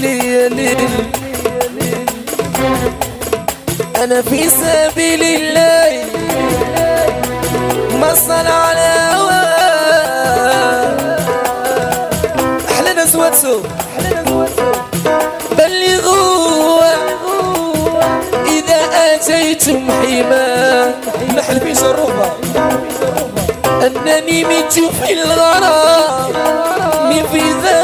ليالي أنا في سبيل الله ما صل على هواه. أحلى ناس واتسو بلغوا إذا أتيتم حما نحل في شروفة أنني مت في الغرام في ذا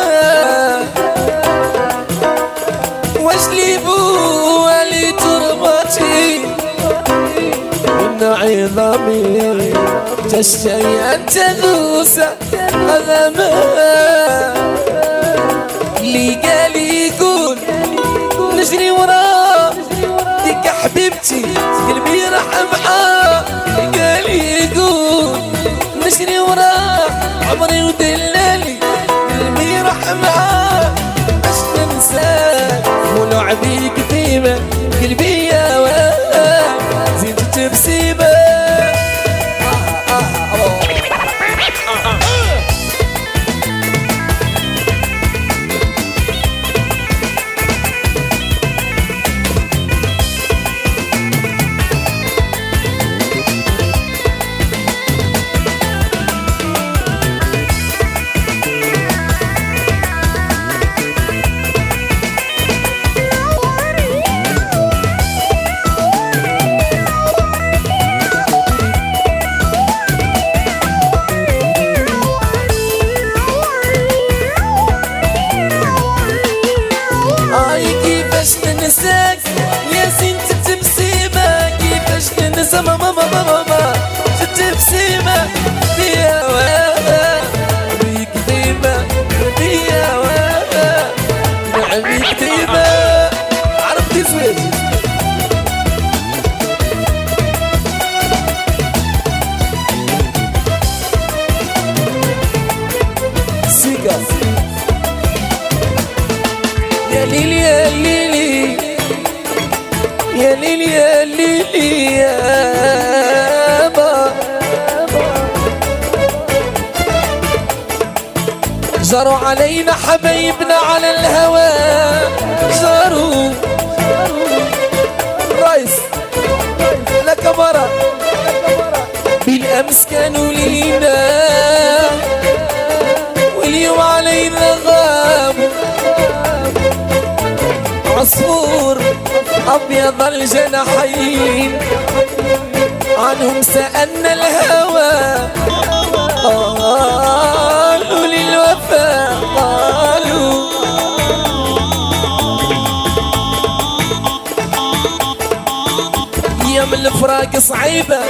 واجلبوا لتربتي إن عظامي تشتهي أن تذوس ألما اللي قال يقول نجري وراه ديك حبيبتي قلبي راح معاه. اللي قال يقول نجري وراه عمري ودلالي قلبي راح معاه. باش ننساك ولعبي كتيبة قلبي يا واد زينت تبسيبة. ننساك يا زينة التبسيمة كيفاش ننسى ماما التبسيمة يا واد بيك ديما يا واد نعميك ديما عرفتي زويج سيكا يا ليلي يا ليلي يا ليلي يا ليلي يا با جروا علينا حبايبنا على الهوى جروا رايس لك مرة بالأمس كانوا لينا واليوم علينا غابوا. عصفور أبيض الجناحين عنهم سألنا الهوى قالوا للوفاء قالوا أيام الفراق صعيبة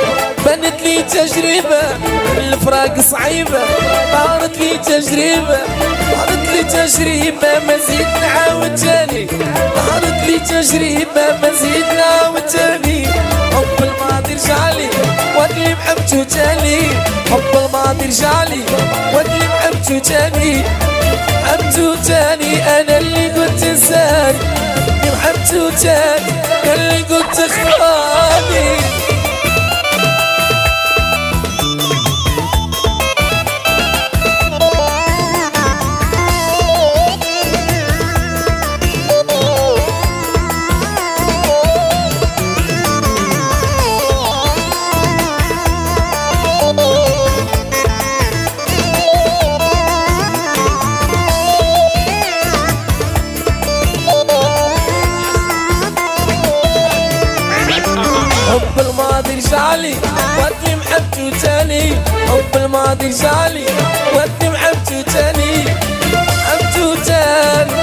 بنت لي تجربة. الفراق صعيبة صارت لي تجربة صارت لي تجربة مزيد نعاود تاني صارت لي تجربة مزيد نعاود تاني. حب الماضي رجعلي واللي محبته تاني حب الماضي رجعلي واللي محبته تاني محبته تاني أنا اللي كنت انساني محبته تاني أنا اللي كنت خاني. حب الماضي رجعلي ودي محبته تاني حب الماضي رجعلي ودي محبته تاني محبته تاني.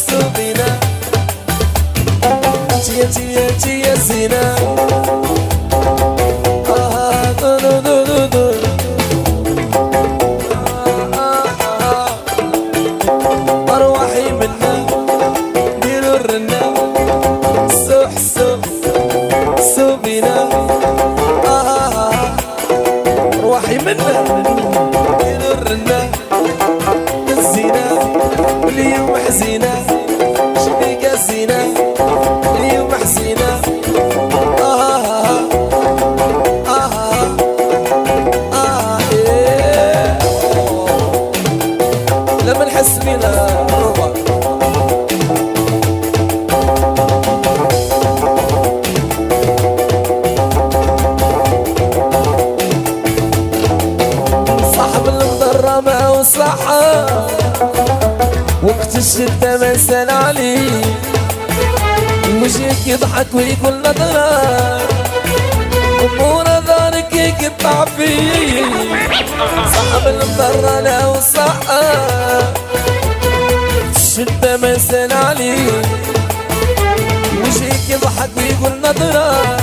سو بينا تيا زينة أرواحي منا ديروا الرنا سو بينا أرواحي منا ديروا الرنا الزينة اليوم حزينة شبيك الزينة اليوم حزينة الشدة ما سال عليه وجهك يضحك ويقول نظرة أمور دارك يقطع فيه صاحب المضرة له الصحة الشدة ما سال عليه وجهك يضحك ويقول نظرة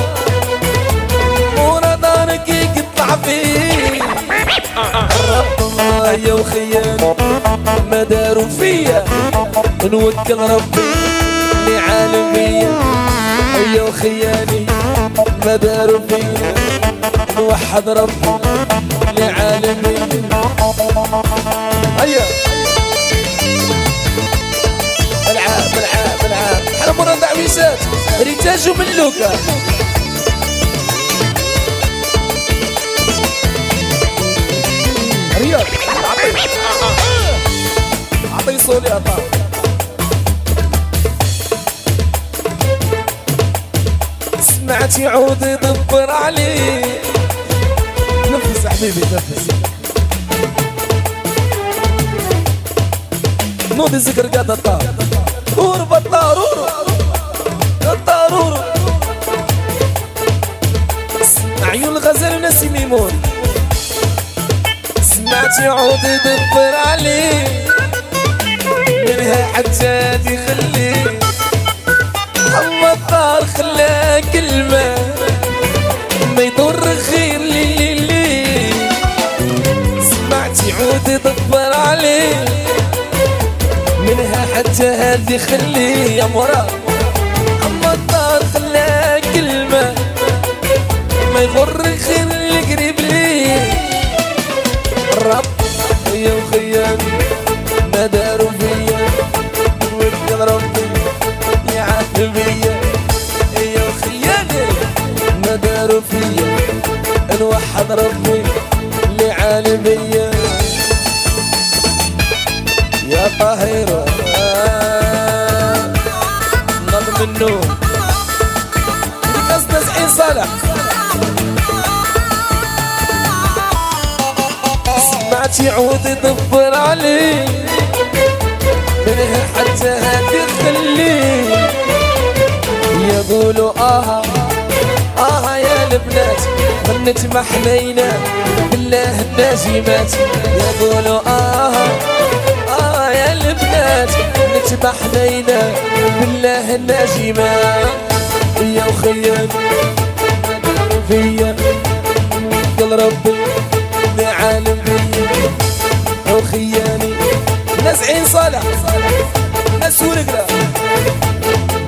أمور دارك يقطع فيه رب معايا وخياني ما داروا فيا نوكل ربي اللي عالم بيا هيا وخياني ما داروا فيا نوحد ربي اللي عالم بيا هيا العاب العاب العاب حرمونا دعويشات ريتاج وملوكة رياض عطي صولي عطا سمعت يعود يدبر عليه نفس حبيبي نفس نودي ذكر قاد الطار قرب الطارور الطارور عيون الغزال وناسي ميمون سمعت يعود يدبر عليه منها حجات يخليه أما الطار خلاه كلمة ما يضر خير لي سمعت يعود يدبر عليه منها حتى هادي خليه يا مراد أما الطار خلاه كلمة ما يضر خير اللي قريب ليه الرب يا وخياني ما داروا فيا وكل ربي يعاتب بيا يا وخياني ما داروا فيا نوحد ربي اللي عالم بيا يا طاهرة نظم النوم قصد زعيم صالح سمعت يعود يدبر عليه منها حتى هادي خليه يقولوا آه يا البنات غنت ما حنينا بالله الناجمات يقولوا يا البنات غنت ما حنينا بالله الناجمات يا وخياني فيا قل ربي عالم بيا وخياني ناس عين صالح ناس ورقلا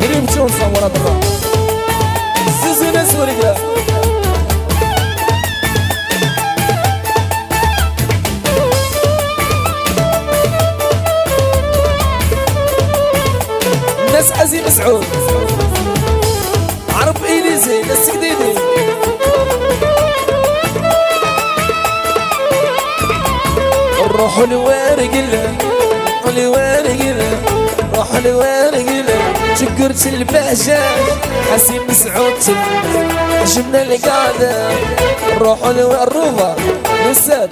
قريب شون صورة الله زيزو ناس ورقلا ناس عزيم مسعود عرب إليزي ناس جديدي روحوا لوارق له لوارق له روحوا لوارق له شكرت البهجة حسين مسعود عجبنا القعدة روحوا للروضة للساد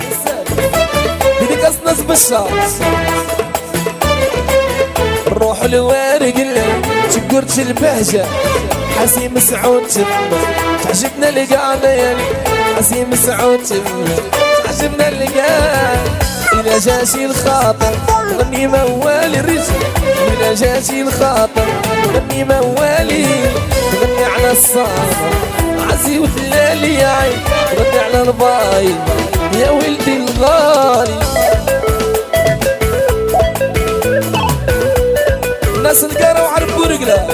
بدك أصنص بالشعر روحوا لوارق له شكرت البهجة حسين مسعود عجبنا القعدة يعني حسين مسعود عجبنا القعدة إذا جاشي الخاطر غني موالي الرجل إذا جاشي الخاطر غني موالي غني على الصامر عزي وثلالي يا عين غني على البايل يا ولدي الغالي الناس القارة وعرفوا رجلها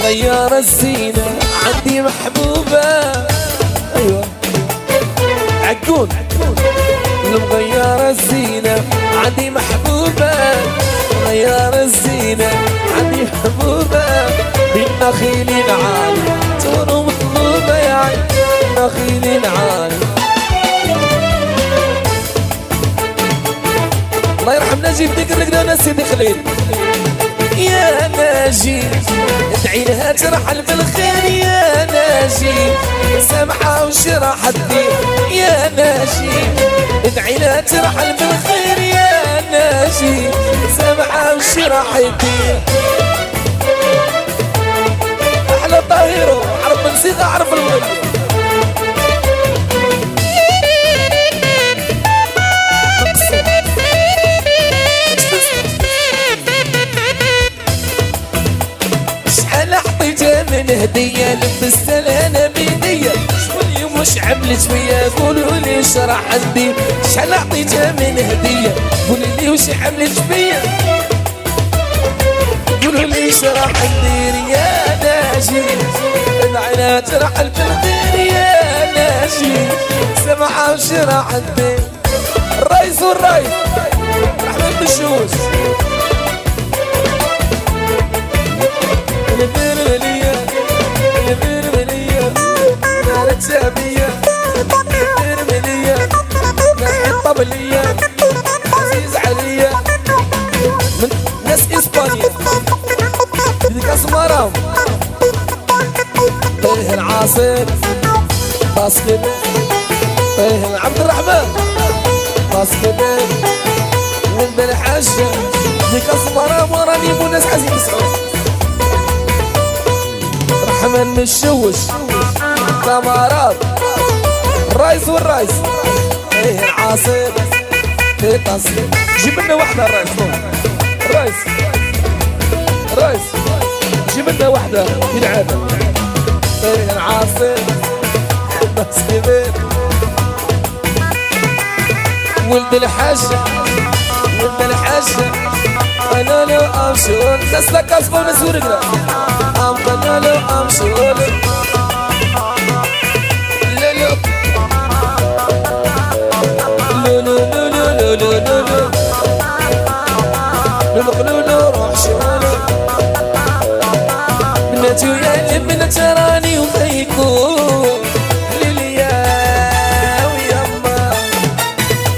مغيرة الزينة عندي محبوبة أيوة عقول مغيرة الزينة عندي محبوبة مغيرة الزينة عندي محبوبة بالنخيل عالي تونو مطلوبة يا عين النخيل عالي الله يرحم نجيب ذكر لقنا سيدي خليل يا ناجي ادعي لها ترحل بالخير يا ناجي سامحة وش راح تدير يا ناجي ادعي لها ترحل بالخير يا ناجي سامحة وش راح يدير احلى طاهرة عرف الموسيقى عرف المغني من هدية لبست انا بيدية شوي مش عملت بيا قولوا لي وش راح ندير شحال عطيتها من هدية قولوا لي وش عملت بيا قولوا لي وش راح ندير يا ناجي العينات ترحل بالخير يا ناجي سمعة وش راح ندير الرئيس والرئيس رحمة بالشوش الشعبية الترميلية ناحية الطبلية عزيز عليا من ناس إسبانيا بدك أسمرهم طيه العاصم باسكت طيه عبد الرحمن باسكت من بالحاجة بدك أسمرهم وراني مو ناس عزيز مسعود رحمن مشوش كامارات الرئيس والرئيس ايه العاصم في تصوير جيب لنا واحدة الرئيس الرئيس جيب لنا واحدة في العادة ايه العاصم بس كبير ولد الحاجة انا لو امشي الناس لك اصبر نسورقنا انا لو امشي بناتي ويا البنات راني وخيكو ليليا ويما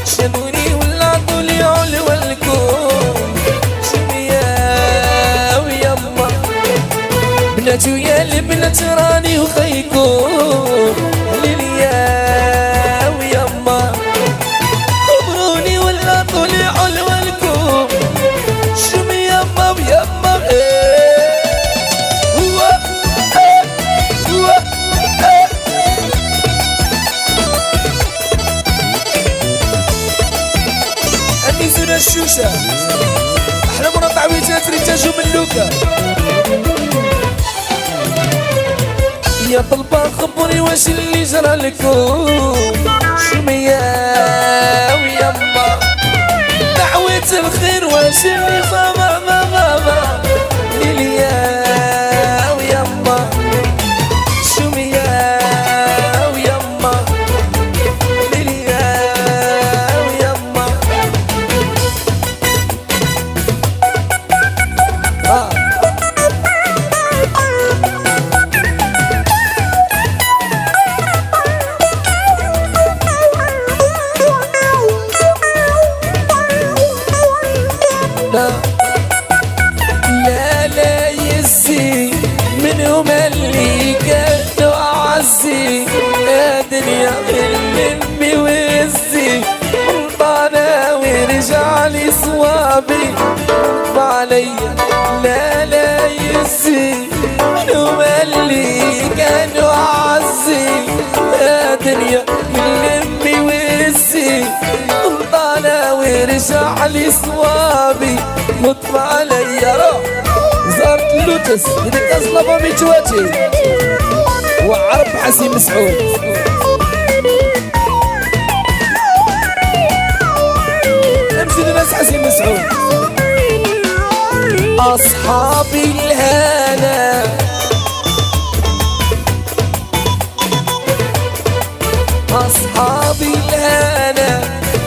شدوني ولا طولي علو الكون شميا ويما بناتي ويا البنات راني وخيكو ليليا ويما خبروني ولا طولي علو الكون شميا يما ويما الشوشة أحلى مرة تعويجات ريتاج وملوكة يا طلبة خبري واش اللي جرى لكم شمية ويما دعوة الخير واش اللي فما ليليا ويما شمية ويما ليليا ويما لا يزي منهم اللي كانوا أعزي يا دنيا اللي وزي طانا ورجع لي صوابي عليا لا يزي منهم اللي كانوا أعزي يا دنيا اللي وزي طانا ورجع لي صوابي مطمع عليا روح زارت اللوتس بدك أصلبها متواتي وعرب حسين مسعود امشي لناس حسين مسعود أصحابي الهنا أصحابي الهنا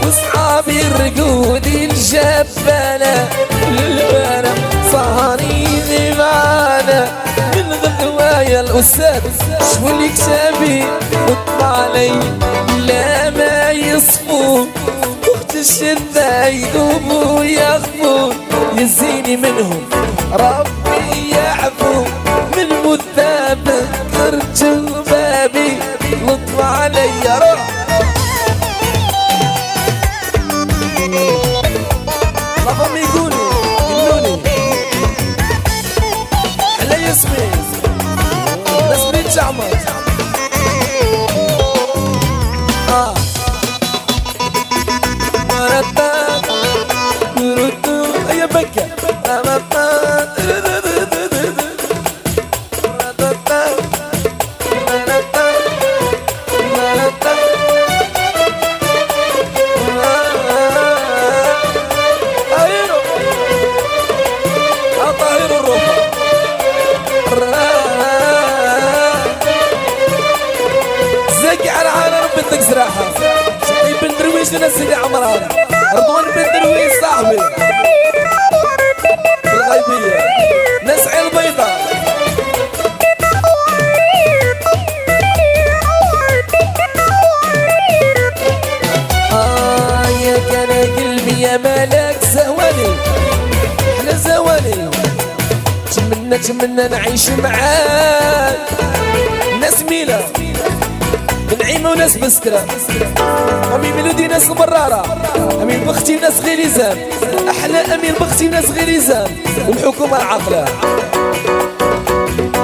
وأصحابي الرقود الجبانة للبنا سهرين معانا من غدوايا الأستاذ شولي كتابي وطبع علي لا ما يصفون وقت الشدة يذوبوا ياخذون يزيني منهم ربي يعفو من مثابة ترجو بابي لطف علي روح لفهم يقولوني حلا ياسمين ياسمين جعمر يا بكة بدك صراحة شطيب بن درويش لنا سيدي عمران رضوان بن درويش صاحبي في الغيبية نسعي البيضاء يا كان قلبي يا مالك زواني احنا زواني تمنى نعيش معاك ناس ميلة نعيمة وناس بسكرة أمين ميلودي ناس المرارة أمين بختي ناس غليزان أحلى أمين بختي ناس غليزان والحكومة العاقلة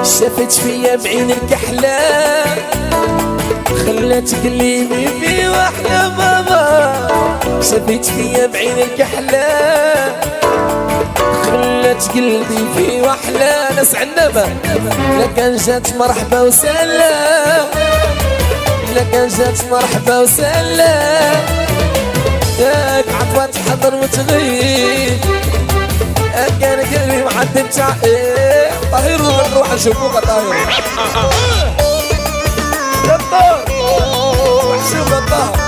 شافت فيا بعين الكحلة خلات قلبي في وحلة بابا شافت فيا بعين الكحلة خلات قلبي في وحلة ناس عنبة لكن جات مرحبا وسلام لكن جات مرحبا وسلام ياك عطوة تحضر وتغيب كان قلبي معدي بتاع طاهر نروح نشوفوك طاهر غدار وحشي وغدار